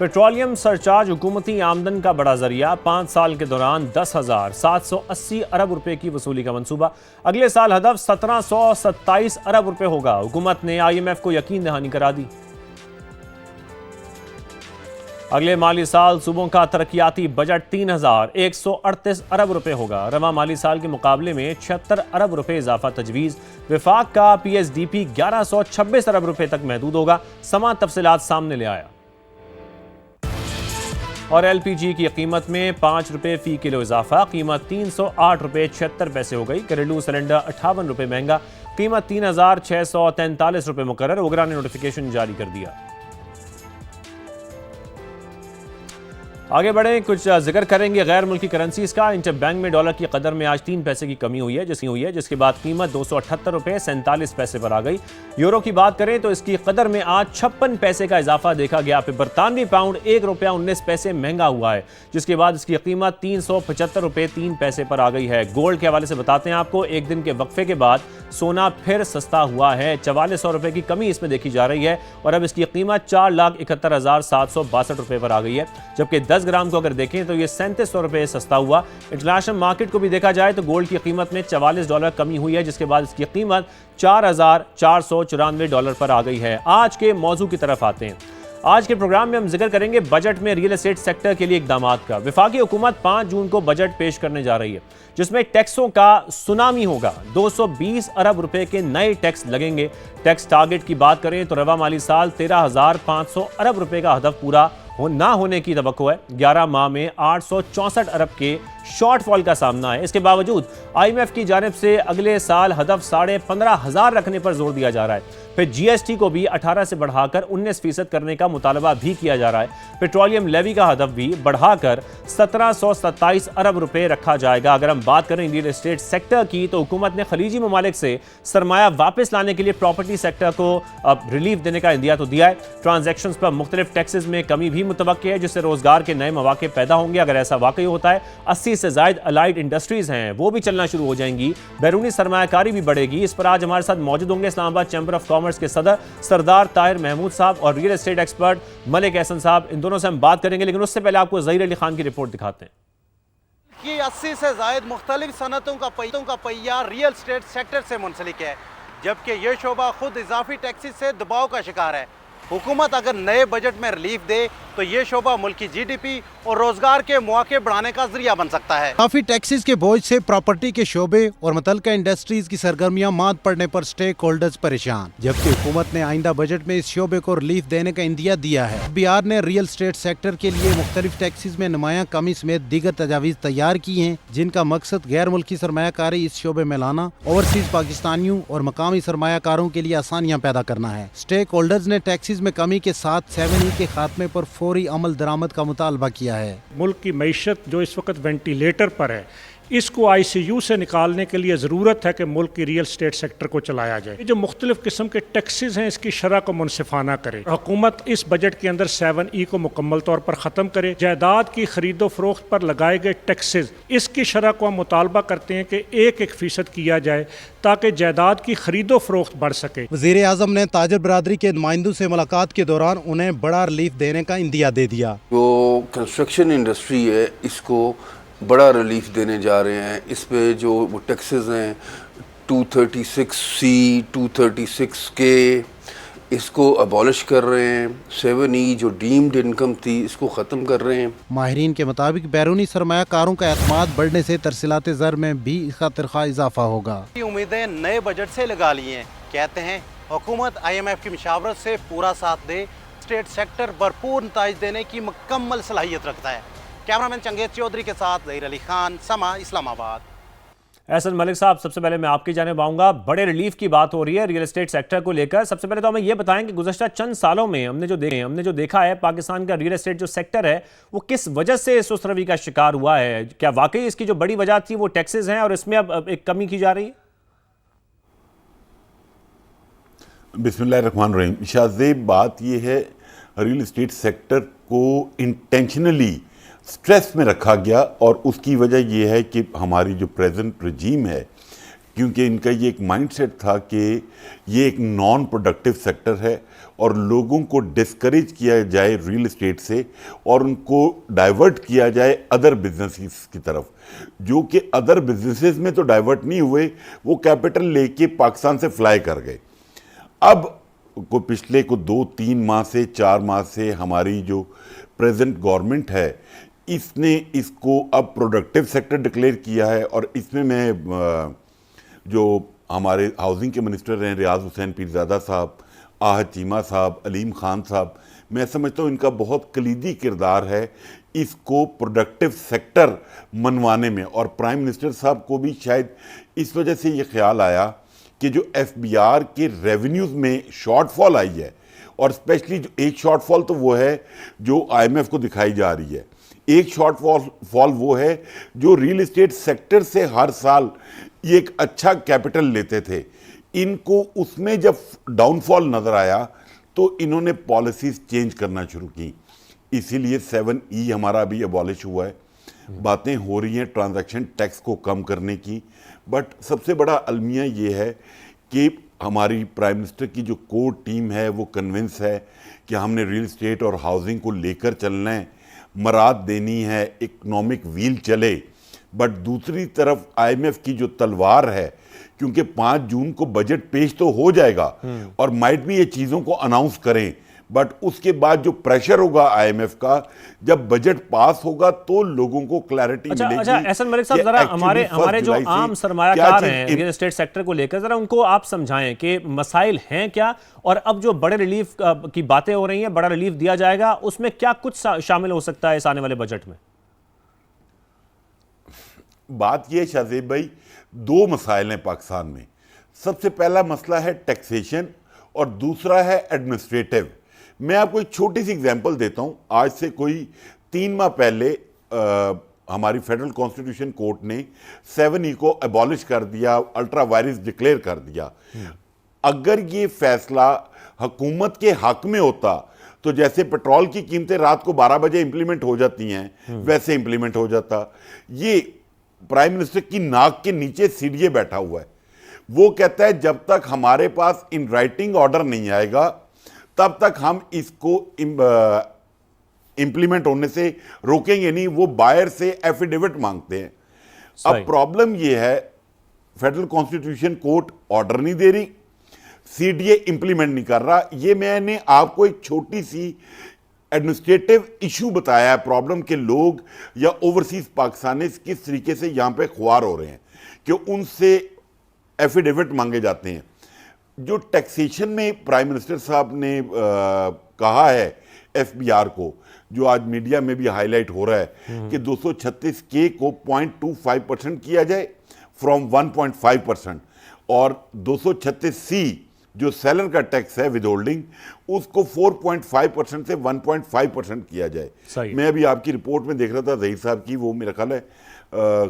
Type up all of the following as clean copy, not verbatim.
Petroleum surcharge हुकूमती आमदन का बड़ा जरिया। 5 साल के दौरान 10,780 अरब रुपए की वसूली का मंसूबा। अगले साल हदफ 1727 अरब रुपए होगा। हुकूमत ने IMF को यकीन दहानी करा दी। अगले माली साल सूबों का तरक्याती बजट 3,138 अरब रुपए होगा। रवा माली साल के मुकाबले में 76 अरब रुपए इजाफा तजवीज़। विफाक का PSDP 1126 अरब रुपए तक महदूद होगा। समा तफसीलात सामने ले आया। और LPG की कीमत में 5 रुपए फी किलो इजाफा। कीमत 308 रुपए 76 पैसे हो गई। घरेलू सिलेंडर 58 रुपए महंगा। कीमत 3,643 रुपए मुकर्रर। वगरा ने नोटिफिकेशन जारी कर दिया। आगे बढ़े, कुछ जिक्र करेंगे गैर मुल्की करेंसीज का। इंटर बैंक में डॉलर की कदर में आज 3 पैसे की कमी हुई है जिसके बाद कीमत 278 रुपए 47 पैसे पर आ गई। यूरो की बात करें तो इसकी कदर में आज 56 पैसे का इजाफा देखा गया। फिर बरतानवी पाउंड 1 रुपया 19 पैसे महंगा हुआ है, जिसके बाद इसकी कीमत 375 रुपए 3 पैसे पर आ गई है। गोल्ड के हवाले से बताते हैं आपको, एक दिन के वक्फे के बाद सोना फिर सस्ता हुआ है। 4400 रुपए की कमी इसमें देखी जा रही है और अब इसकी कीमत 4,71,762 रुपए पर आ गई है। जबकि 10 ग्राम को अगर देखें तो यह 3700 रुपए सस्ता हुआ। इंटरनेशनल मार्केट को भी देखा जाए तो गोल्ड की कीमत में $44 कमी हुई है, जिसके बाद इसकी कीमत $4,494 पर आ गई है। आज के मौजू की तरफ आते हैं। आज के प्रोग्राम में हम जिक्र करेंगे बजट में रियल एस्टेट सेक्टर के लिए इकदामात का। वफाकी हुकूमत 5 जून को बजट पेश करने जा रही है, जिसमें टैक्सों का सुनामी होगा। 220 अरब रुपए के नए टैक्स लगेंगे। टैक्स टारगेट की बात करें तो रवा माली साल 13,500 अरब रुपए का हदफ पूरा ना होने की तवक्को है। 11 माह में 864 अरब के शॉर्टफॉल का सामना है। इसके बावजूद IMF की जानिब से अगले साल हदफ 15,500 रखने पर जोर दिया जा रहा है। फिर GST को भी 18 से बढ़ाकर 19% करने का मुतालबा भी किया जा रहा है। पेट्रोलियम लेवी का हदफ भी बढ़ाकर 1727 अरब रुपए रखा जाएगा। अगर हम बात करें रियल एस्टेट सेक्टर की तो हुकूमत ने खलीजी ममालिक से सरमाया वापस लाने के लिए प्रॉपर्टी सेक्टर को अब रिलीफ देने का इंदिया तो दिया है। ट्रांजैक्शंस पर मुख्तलिफ टैक्सेस में कमी भी मुतवक्के है, जिससे रोजगार के नए मौके पैदा होंगे। अगर ऐसा वाकई होता है, 80 से ज्यादा अलाइड इंडस्ट्रीज हैं वो भी चलना शुरू हो जाएंगी। बैरूनी सरमायाकारी भी बढ़ेगी। इस पर आज हमारे साथ मौजूद होंगे इस्लामाबाद चैंबर ऑफ कॉमर्स के सदर सरदार ताहिर महमूद साहब और real estate expert Malik Ehsan साहब। इन दोनों से हम बात करेंगे, लेकिन उससे पहले आपको ज़हीर अली खान की रिपोर्ट दिखाते हैं। कि 80 से ज़ायद मुख्तलिफ सनतों का पहिया रियल एस्टेट सेक्टर से मुंसलिक है, जबकि यह शोबा खुद इजाफी टैक्सेस से दबाव का शिकार है। हुकूमत अगर नए बजट में रिलीफ दे तो ये शोबा मुल्क की GDP और रोजगार के मौके बढ़ाने का जरिया बन सकता है। काफी टैक्सेस के बोझ से प्रॉपर्टी के शोबे और मुतल्लिका इंडस्ट्रीज की सरगर्मियां मात पड़ने पर स्टेक होल्डर्स परेशान, जबकि हुकूमत ने आइंदा बजट में इस शोबे को रिलीफ देने का इंदिया दिया है। बिहार ने रियल एस्टेट सेक्टर के लिए मुख्तलिफ टैक्सेस में नुमाया कमी समेत दीगर तजावीज तैयार की हैं, जिनका मकसद गैर मुल्की सरमायाकारी इस शोबे में लाना, ओवरसीज पाकिस्तानियों और मकामी सरमायाकारों के लिए आसानियां पैदा करना है। स्टेक होल्डर्स ने टैक्सेस में कमी के साथ 7E के खात्मे पर फौरी अमल दरामद का मुतालबा किया है। मुल्क की मईशत जो इस वक्त वेंटिलेटर पर है, इसको ICU से निकालने के लिए ज़रूरत है कि मुल्क की रियल एस्टेट सेक्टर को चलाया जाए। ये जो मुख्तलिफ किस्म के टैक्सेस हैं, इसकी शरह को मुनसिफाना करे। हुकूमत इस बजट के अंदर 7E को मुकम्मल तौर पर ख़त्म करे। जायदाद की खरीदो फरोख्त पर लगाए गए टैक्सेस, इसकी शरह को हम मुतालबा करते हैं कि 1% किया जाए ताकि जायदाद की खरीदो फरोख्त बढ़ सके। वज़ीर आज़म ने ताजर बरादरी के नुमाइंदों से मुलाकात के दौरान उन्हें बड़ा रिलीफ देने का इंदिया दे दिया। जो कंस्ट्रक्शन इंडस्ट्री है, इसको बड़ा रिलीफ देने जा रहे हैं। इस पे जो वो टैक्सेस हैं 236C 236K इसको अबॉलिश कर रहे हैं। 7E जो डीम्ड इनकम थी इसको ख़त्म कर रहे हैं। माहिरीन के मुताबिक बैरूनी सरमायाकारों का एतमाद बढ़ने से तरसीलात ज़र में भी इसका तिरखा इजाफा होगा। उम्मीदें नए बजट से लगा ली हैं। कहते हैं हुकूमत IMF की मुशावरत से पूरा साथ दे। स्टेट सेक्टर भरपूर नताइज देने की मुकम्मल सलाहियत रखता है। कैमरामैन चंगेज चौधरी के साथ ज़हीर अली खान, समा, इस्लामाबाद। एहसन मलिक साहब, सबसे पहले मैं आपकी जानिब आऊँगा। बड़े रिलीफ की बात हो रही है रियल एस्टेट सेक्टर को लेकर। सबसे पहले तो हमें यह बताएं कि गुज़श्ता चंद सालों में हमने जो देखा है, पाकिस्तान का रियल एस्टेट जो सेक्टर है वो किस वजह से सुस्त रवि का शिकार हुआ है? क्या वाकई इसकी जो बड़ी वजह थी वो टैक्सेस हैं और इसमें अब एक कमी की जा रही है? बिस्मिल्लाहिर्रहमानिर्रहीम। शाहज़ेब, बात यह है रियल एस्टेट सेक्टर को इंटेंशनली स्ट्रेस में रखा गया और उसकी वजह यह है कि हमारी जो प्रेजेंट रजीम है क्योंकि इनका ये एक माइंडसेट था कि ये एक नॉन प्रोडक्टिव सेक्टर है और लोगों को डिस्करेज किया जाए रियल एस्टेट से और उनको डाइवर्ट किया जाए अदर बिजनेसेस की तरफ, जो कि अदर बिजनेसेस में तो डाइवर्ट नहीं हुए, वो कैपिटल लेके पाकिस्तान से फ्लाई कर गए। अब पिछले 2-3 माह से 4 माह से हमारी जो प्रेजेंट गवर्नमेंट है इसने इसको अब प्रोडक्टिव सेक्टर डिक्लेयर किया है और इसमें मैं जो हमारे हाउसिंग के मिनिस्टर हैं रियाज हुसैन पीरजादा साहब, आहद चीमा साहब, अलीम खान साहब, मैं समझता हूँ इनका बहुत कलीदी किरदार है इसको प्रोडक्टिव सेक्टर मनवाने में। और प्राइम मिनिस्टर साहब को भी शायद इस वजह से ये ख्याल आया कि जो एफबीआर के रेवेन्यूज़ में शॉर्टफॉल आई है, और स्पेशली जो एक शॉर्टफॉल तो वो है जो आईएमएफ को दिखाई जा रही है, एक शॉर्टफॉल वो है जो रियल एस्टेट सेक्टर से हर साल ये एक अच्छा कैपिटल लेते थे, इनको उसमें जब डाउनफॉल नज़र आया तो इन्होंने पॉलिसीज़ चेंज करना शुरू की। इसीलिए 7E हमारा अभी अबॉलिश हुआ है। बातें हो रही हैं ट्रांजैक्शन टैक्स को कम करने की, बट सबसे बड़ा अलमिया ये है कि हमारी प्राइम मिनिस्टर की जो कोर टीम है वो कन्विंस है कि हमने रियल एस्टेट और हाउसिंग को लेकर चलना है, मराद देनी है, इकोनॉमिक व्हील चले। बट दूसरी तरफ आईएमएफ की जो तलवार है, क्योंकि 5 जून को बजट पेश तो हो जाएगा और माइट भी ये चीज़ों को अनाउंस करें, बट उसके बाद जो प्रेशर होगा आईएमएफ का, जब बजट पास होगा तो लोगों को क्लैरिटी मिलेगी। अच्छा एहसन मलिक साहब, जरा हमारे जो आम सरमायाकार हैं रियल एस्टेट सेक्टर को लेकर जरा उनको आप समझाएं कि मसाइल हैं क्या, और अब जो बड़े रिलीफ की बातें हो रही हैं, बड़ा रिलीफ दिया जाएगा, उसमें क्या कुछ शामिल हो सकता है इस आने वाले बजट में? बात यह शाहजेब भाई, 2 मसाइल हैं पाकिस्तान में। सबसे पहला मसला है टैक्सेशन और दूसरा है एडमिनिस्ट्रेटिव। मैं आपको एक छोटी सी एग्जांपल देता हूं। आज से कोई 3 माह पहले हमारी फेडरल कॉन्स्टिट्यूशन कोर्ट ने 7E को अबॉलिश कर दिया, अल्ट्रा वायरस डिक्लेयर कर दिया। अगर ये फैसला हुकूमत के हक में होता तो जैसे पेट्रोल की कीमतें रात को 12 बजे इंप्लीमेंट हो जाती हैं वैसे इंप्लीमेंट हो जाता। ये प्राइम मिनिस्टर की नाक के नीचे सीढ़िए बैठा हुआ है। वो कहता है जब तक हमारे पास इन राइटिंग ऑर्डर नहीं आएगा तब तक हम इसको इंप्लीमेंट होने से रोकेंगे नहीं। वो बायर से एफिडेविट मांगते हैं। अब प्रॉब्लम ये है, फेडरल कॉन्स्टिट्यूशन कोर्ट ऑर्डर नहीं दे रही, सीडीए इंप्लीमेंट नहीं कर रहा। ये मैंने आपको एक छोटी सी एडमिनिस्ट्रेटिव इशू बताया है, प्रॉब्लम के लोग या ओवरसीज पाकिस्तानी किस तरीके से यहाँ पे ख्वार हो रहे हैं कि उनसे एफिडेविट मांगे जाते हैं। जो टैक्सेशन में प्राइम मिनिस्टर साहब ने कहा है एफबीआर को, जो आज मीडिया में भी हाईलाइट हो रहा है कि 236K को 0.25% किया जाए फ्रॉम 1.5%, और 236C जो सेलर का टैक्स है विद होल्डिंग उसको 4.5% से 1.5% किया जाए। मैं अभी आपकी रिपोर्ट में देख रहा था ज़हीर साहब की, वो मेरा ख्याल है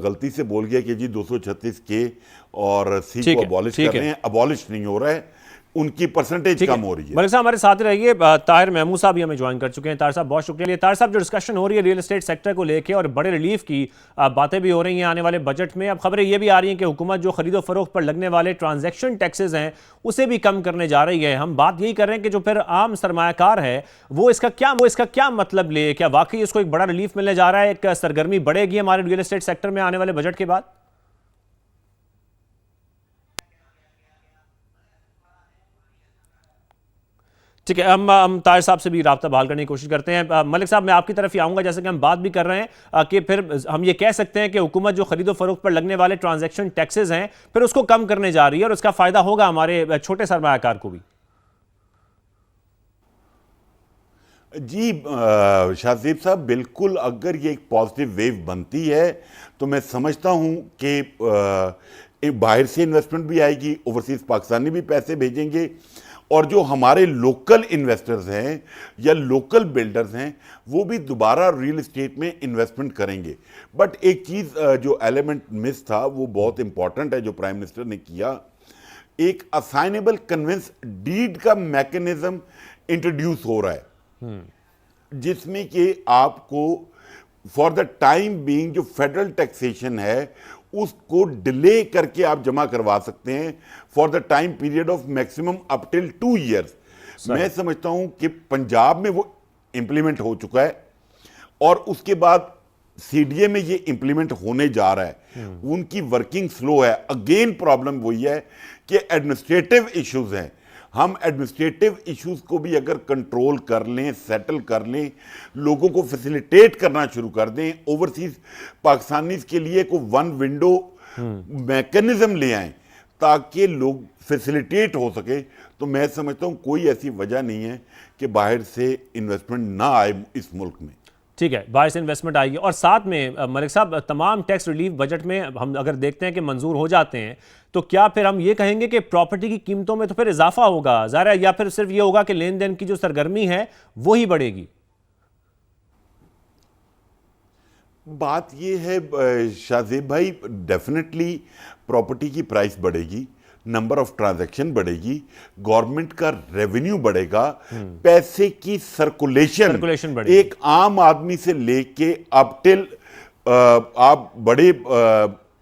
गलती से बोल गया कि जी 236K और C को अबॉलिश कर रहे हैं। अबॉलिश नहीं हो रहा है, उनकी परसेंटेज कम हो रही है। मलिक साहब हमारे साथ रहिए। ताहिर महमूद साहब भी हमें ज्वाइन कर चुके हैं। ताहिर साहब बहुत शुक्रिया। ताहिर साहब, जो डिस्कशन हो रही है रियल एस्टेट सेक्टर को लेके और बड़े रिलीफ की बातें भी हो रही हैं आने वाले बजट में, अब खबरें ये भी आ रही हैं कि हुकूमत जो खरीदो फरोख्त पर लगने वाले ट्रांजैक्शन टैक्सेस हैं उसे भी कम करने जा रही है। हम बात यही कर रहे हैं कि जो फिर आम सरमायाकार है वो इसका क्या मतलब ले, क्या वाकई इसको एक बड़ा रिलीफ मिलने जा रहा है, एक सरगर्मी बढ़ेगी हमारे रियल एस्टेट सेक्टर में आने वाले बजट के बाद? ठीक है, हम ताहिर साहब से भी राब्ता बहाल करने की कोशिश करते हैं। मलिक साहब, मैं आपकी तरफ ही आऊंगा। जैसे कि हम बात भी कर रहे हैं कि फिर हम ये कह सकते हैं कि हुकूमत जो खरीदो फरोख्त पर लगने वाले ट्रांजैक्शन टैक्सेस हैं फिर उसको कम करने जा रही है और उसका फायदा होगा हमारे छोटे सरमायाकार को भी। जी शाहजेब साहब, बिल्कुल अगर ये एक पॉजिटिव वेव बनती है तो मैं समझता हूँ कि बाहर से इन्वेस्टमेंट भी आएगी, ओवरसीज पाकिस्तानी भी पैसे भेजेंगे, और जो हमारे लोकल इन्वेस्टर्स हैं या लोकल बिल्डर्स हैं वो भी दोबारा रियल एस्टेट में इन्वेस्टमेंट करेंगे। बट एक चीज़ जो एलिमेंट मिस था वो बहुत इंपॉर्टेंट है जो प्राइम मिनिस्टर ने किया, एक असाइनेबल कन्विंस डीड का मैकेनिज्म इंट्रोड्यूस हो रहा है जिसमें कि आपको फॉर द टाइम बीइंग जो फेडरल टैक्सेशन है उसको डिले करके आप जमा करवा सकते हैं for the time period of maximum up till 2 years. मैं समझता हूं कि पंजाब में वो इंप्लीमेंट हो चुका है और उसके बाद सीडीए में ये इंप्लीमेंट होने जा रहा है। उनकी वर्किंग स्लो है। अगेन प्रॉब्लम वही है कि एडमिनिस्ट्रेटिव इश्यूज हैं। हम एडमिनिस्ट्रेटिव इश्यूज को भी अगर कंट्रोल कर लें, सेटल कर लें, लोगों को फैसिलिटेट करना शुरू कर दें, ओवरसीज पाकिस्तानीज के लिए को वन विंडो मैकेनिज्म ले आएं ताकि लोग फैसिलिटेट हो सके, तो मैं समझता हूं कोई ऐसी वजह नहीं है कि बाहर से इन्वेस्टमेंट ना आए इस मुल्क में। ठीक है, बाहर से इन्वेस्टमेंट आएगी और साथ में मलिक साहब तमाम टैक्स रिलीफ बजट में हम अगर देखते हैं कि मंजूर हो जाते हैं तो क्या फिर हम ये कहेंगे कि प्रॉपर्टी की कीमतों में तो फिर इजाफा होगा ज़ाहिर है, या फिर सिर्फ ये होगा कि लेन देन की जो सरगर्मी है वो ही बढ़ेगी? बात ये है शाहजेब भाई, डेफिनेटली प्रॉपर्टी की प्राइस बढ़ेगी, नंबर ऑफ ट्रांजैक्शन बढ़ेगी, गवर्नमेंट का रेवेन्यू बढ़ेगा, पैसे की सर्कुलेशन बढ़ेगी। एक आम आदमी से लेके अप टिल आप बड़े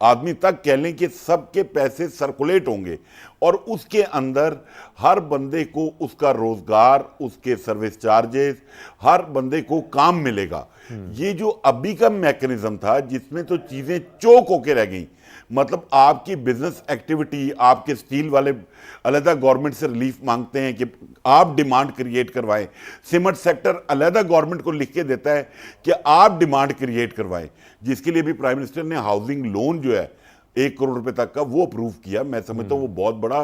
आदमी तक कह लें कि सबके पैसे सर्कुलेट होंगे और उसके अंदर हर बंदे को उसका रोजगार, उसके सर्विस चार्जेस, हर बंदे को काम मिलेगा। ये जो अभी का मैकेनिज्म था जिसमें तो चीजें चोक होके रह गई, मतलब आपकी बिजनेस एक्टिविटी, आपके स्टील वाले अलहदा गवर्नमेंट से रिलीफ मांगते हैं कि आप डिमांड क्रिएट करवाएं, सीमेंट सेक्टर अलहदा गवर्नमेंट को लिख के देता है कि आप डिमांड क्रिएट करवाएं, जिसके लिए भी प्राइम मिनिस्टर ने हाउसिंग लोन जो है 1 करोड़ रुपए तक का वो अप्रूव किया। मैं समझता हूँ वो बहुत बड़ा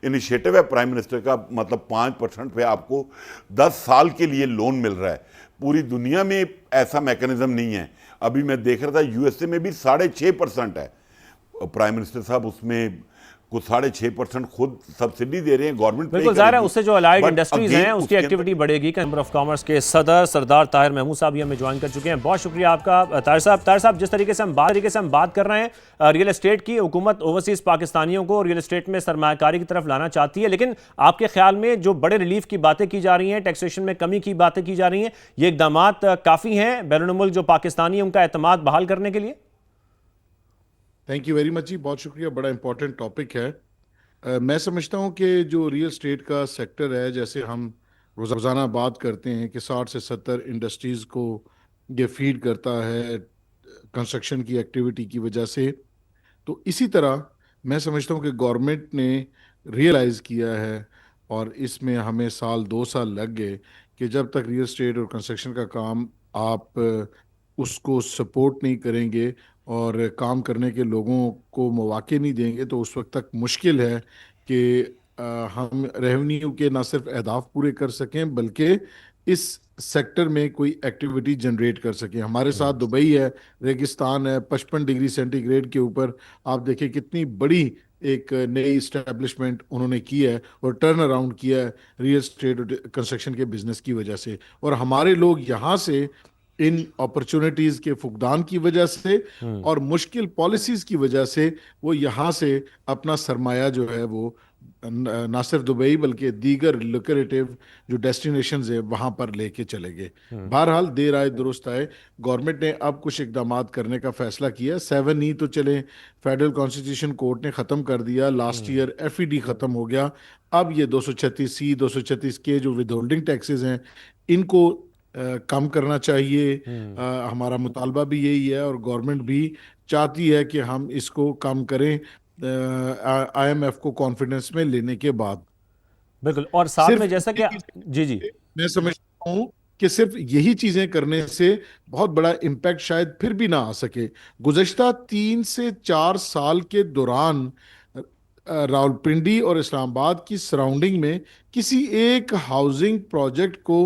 इनिशिएटिव है प्राइम मिनिस्टर का, मतलब 5% पे आपको 10 साल के लिए लोन मिल रहा है। पूरी दुनिया में ऐसा मैकेनिज्म नहीं है। अभी मैं देख रहा था यूएसए में भी 6.5% है। प्राइम मिनिस्टर साहब उसमें कुछ 6.5% खुद सब्सिडी दे रहे हैं, गवर्नमेंट बिल्कुल ज़ाहिर है उससे जो अलाइड इंडस्ट्रीज हैं उसकी एक्टिविटी बढ़ेगी। चैम्बर ऑफ कॉमर्स के सदर सरदार ताहिर महमूद साहब ये हमें ज्वाइन कर चुके हैं। बहुत शुक्रिया आपका ताहिर साहब, जिस तरीके से हम बात कर रहे हैं रियल एस्टेट की, हुकूमत ओवरसीज पाकिस्तानियों को रियल एस्टेट में सरमायाकारी की तरफ लाना चाहती है, लेकिन आपके ख्याल में जो बड़े रिलीफ की बातें की जा रही हैं, टैक्सेशन में कमी की बातें की जा रही हैं, ये इकदाम काफ़ी हैं बैरून मुल्क जो पाकिस्तानी उनका एतमाद बहाल करने के लिए? थैंक यू वेरी मच जी, बहुत शुक्रिया। बड़ा इंपॉर्टेंट टॉपिक है। मैं समझता हूँ कि जो रियल स्टेट का सेक्टर है, जैसे हम रोज़ाना बात करते हैं कि 60 से 70 इंडस्ट्रीज़ को ये फीड करता है कंस्ट्रक्शन की एक्टिविटी की वजह से, तो इसी तरह मैं समझता हूँ कि गवर्नमेंट ने रियलाइज़ किया है और इसमें हमें 1-2 साल लग गए कि जब तक रियल स्टेट और कंस्ट्रक्शन का काम आप उसको सपोर्ट नहीं करेंगे और काम करने के लोगों को मौके नहीं देंगे तो उस वक्त तक मुश्किल है कि हम रेवेन्यू के ना सिर्फ अहदाफ पूरे कर सकें बल्कि इस सेक्टर में कोई एक्टिविटी जनरेट कर सकें। हमारे साथ दुबई है, रेगिस्तान है, 55 डिग्री सेंटीग्रेड के ऊपर आप देखें कितनी बड़ी एक नई इस्टेब्लिशमेंट उन्होंने की है और टर्न अराउंड किया है रियल स्टेट और कंस्ट्रक्शन के बिजनेस की वजह से। और हमारे लोग यहाँ से इन अपॉर्चुनिटीज के फुकदान की वजह से और मुश्किल पॉलिसीज की वजह से वो यहाँ से अपना सरमाया जो है वो ना सिर्फ दुबई बल्कि दीगर लुक्रेटिव जो डेस्टिनेशंस है वहां पर लेके चले गए। बहरहाल देर आए दुरुस्त आए, गवर्नमेंट ने अब कुछ इकदाम करने का फैसला किया। 7E तो चले फेडरल कॉन्स्टिट्यूशन कोर्ट ने ख़त्म कर दिया, लास्ट ईयर FED ख़त्म हो गया। अब ये 236C 236K जो विदहोल्डिंग टैक्सेस हैं इनको कम करना चाहिए। हमारा मुतालबा भी यही है और गवर्नमेंट भी चाहती है कि हम इसको कम करें IMF को कॉन्फिडेंस में लेने के बाद। बिल्कुल, और साथ में जैसा कि जी मैं समझता हूँ कि सिर्फ यही चीजें करने से बहुत बड़ा इम्पैक्ट शायद फिर भी ना आ सके। गुज़श्ता 3 से 4 साल के दौरान रावलपिंडी और इस्लामाबाद की सराउंडिंग में किसी एक हाउसिंग प्रोजेक्ट को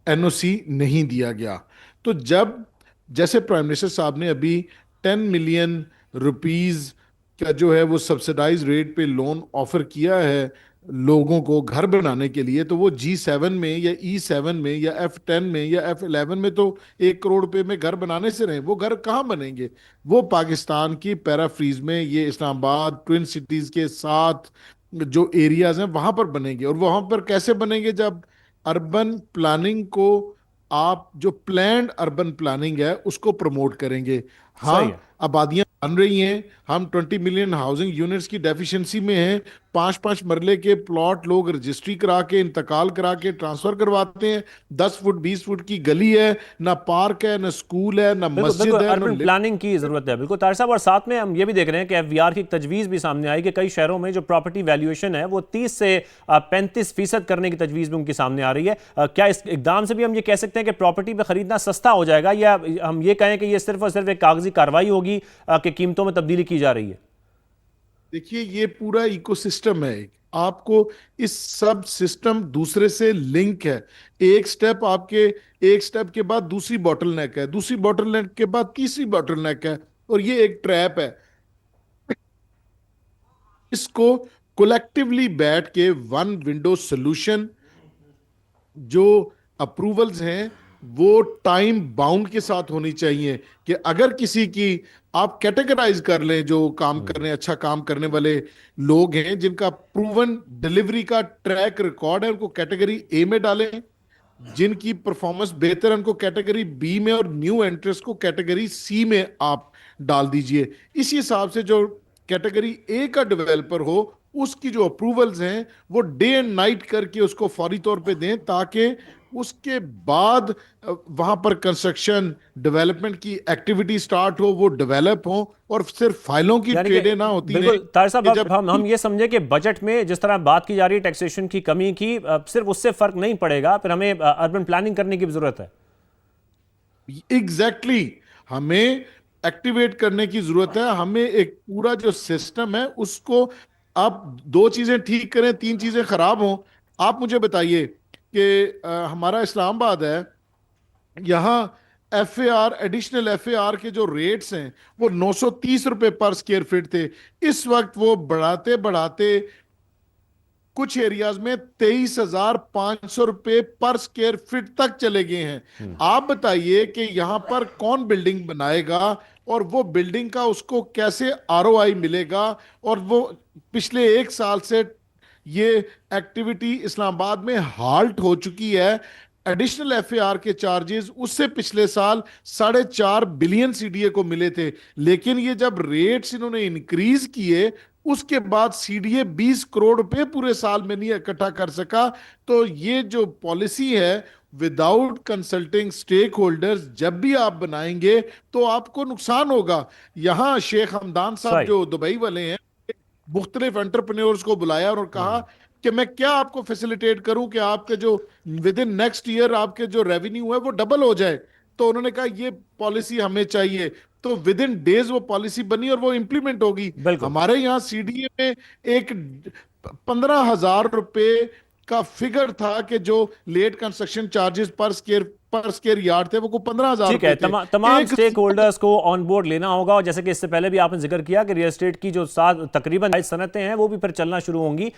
NOC नहीं दिया गया। तो जब जैसे प्राइम मिनिस्टर साहब ने अभी 10 मिलियन रुपीस का जो है वो सब्सिडाइज रेट पे लोन ऑफर किया है लोगों को घर बनाने के लिए, तो वो G7 में या E7 में या F10 में या F11 में तो 1 करोड़ रुपए में घर बनाने से रहे। वो घर कहाँ बनेंगे? वो पाकिस्तान की पैराफ्रीज में, ये इस्लामाबाद ट्विन सिटीज के साथ जो एरियाज हैं वहां पर बनेंगे। और वहां पर कैसे बनेंगे? जब अर्बन प्लानिंग को आप जो प्लान्ड अर्बन प्लानिंग है उसको प्रमोट करेंगे। सही हाँ, है। आबादियां बन रही हैं, हम 20 मिलियन हाउसिंग यूनिट्स की डेफिशिएंसी में हैं। 5-5 मरले के प्लॉट लोग रजिस्ट्री करा के, इंतकाल करा के ट्रांसफर करवाते हैं। 10 फुट 20 फुट की गली है, ना पार्क है, ना स्कूल है, ना बिल्कुल बिल्कुल मस्जिद है, ना अर्बन प्लानिंग की जरूरत है, बिल्कुल तार साहब। और साथ में हम ये भी देख रहे हैं कि एफबीआर की एक तजवीज़ भी सामने आई कि कई शहरों में जो प्रॉपर्टी वैल्यूएशन है वो 30 से 35% करने की तजवीज़ भी उनके सामने आ रही है। क्या इस इकदाम से भी हम ये कह सकते हैं कि प्रॉपर्टी पे खरीदना सस्ता हो जाएगा, या हम ये कहें कि ये सिर्फ और सिर्फ एक कागजी कार्रवाई होगी कि कीमतों में तब्दीली की जा रही है? देखिए, ये पूरा इकोसिस्टम है। आपको इस सब सिस्टम दूसरे से लिंक है। एक स्टेप के बाद दूसरी बॉटलनेक है, दूसरी बॉटलनेक के बाद तीसरी बॉटलनेक है, और ये एक ट्रैप है। इसको कोलेक्टिवली बैठ के वन विंडो सोल्यूशन, जो अप्रूवल्स हैं वो टाइम बाउंड के साथ होनी चाहिए। कि अगर किसी की आप कैटेगराइज कर लें, जो काम कर रहे हैं, अच्छा काम करने वाले लोग हैं जिनका प्रूवन डिलीवरी का ट्रैक रिकॉर्ड है, उनको कैटेगरी ए में डालें। जिनकी परफॉर्मेंस बेहतर है उनको कैटेगरी बी में, और न्यू एंट्रेंस को कैटेगरी सी में आप डाल दीजिए। इसी हिसाब से जो कैटेगरी ए का डेवलपर हो, उसकी जो अप्रूवल्स हैं वो डे एंड नाइट करके उसको फौरी तौर पे दें, ताकि उसके बाद वहां पर कंस्ट्रक्शन डेवलपमेंट की एक्टिविटी स्टार्ट हो, वो डेवलप हो, और सिर्फ फाइलों की यानी ट्रेडें कि ना होती बिल्कुल हैं तार साहब, कि अब जब हम ये समझे कि बजट में जिस तरह बात की जा रही है टैक्सेशन की कमी की, सिर्फ उससे फर्क नहीं पड़ेगा, फिर हमें अर्बन प्लानिंग करने की भी जरूरत है। एग्जैक्टली हमें एक्टिवेट करने की जरूरत है। हमें एक पूरा जो सिस्टम है उसको, आप दो चीजें ठीक करें, तीन चीजें खराब हों। आप मुझे बताइए कि हमारा इस्लामाबाद है, यहाँ एफएआर, एडिशनल एफएआर के जो रेट्स हैं वो 930 रुपए पर स्क्वायर फीट थे। इस वक्त वो बढ़ाते बढ़ाते कुछ एरियाज में 23,500 रुपए पर स्क्वायर फीट तक चले गए हैं। आप बताइए कि यहां पर कौन बिल्डिंग बनाएगा, और वो बिल्डिंग का उसको कैसे आरओआई मिलेगा। और वो पिछले 1 साल से ये एक्टिविटी इस्लामाबाद में हाल्ट हो चुकी है। एडिशनल एफएआर के चार्जेस उससे पिछले साल 4.5 बिलियन सीडीए को मिले थे, लेकिन ये जब रेट्स इन्होंने इंक्रीज किए, उसके बाद सीडीए 20 करोड़ रुपए पूरे साल में नहीं इकट्ठा कर सका। तो ये जो पॉलिसी है, विदाउट कंसल्टिंग स्टेक होल्डर्स जब भी आप बनाएंगे तो आपको नुकसान होगा। यहाँ शेख हमदान साहब सही। जो दुबई वाले हैं, मुख्तलिफ एंटरप्रेन्योर्स को बुलाया और कहा कि मैं क्या आपको फैसिलिटेट करूं कि आपके जो विद इन नेक्स्ट ईयर आपके जो रेवेन्यू है वो डबल हो जाए। तो उन्होंने कहा ये पॉलिसी हमें चाहिए। तो विद इन डेज वो पॉलिसी बनी और वो इंप्लीमेंट होगी। बिल्कुल। हमारे यहाँ सीडीए में एक 15,000 रुपए का फिगर था कि जो लेट कंस्ट्रक्शन चार्जेस पर स्क्वायर यार्ड थे, वो 15,000 ठीक है, रुपए थे। तमाम एक स्टेक होल्डर्स को ऑन बोर्ड लेना होगा, और जैसे कि इससे पहले भी आपने जिक्र किया कि रियल एस्टेट की जो तकरीबन 22 सनतें हैं वो भी फिर चलना शुरू होंगी।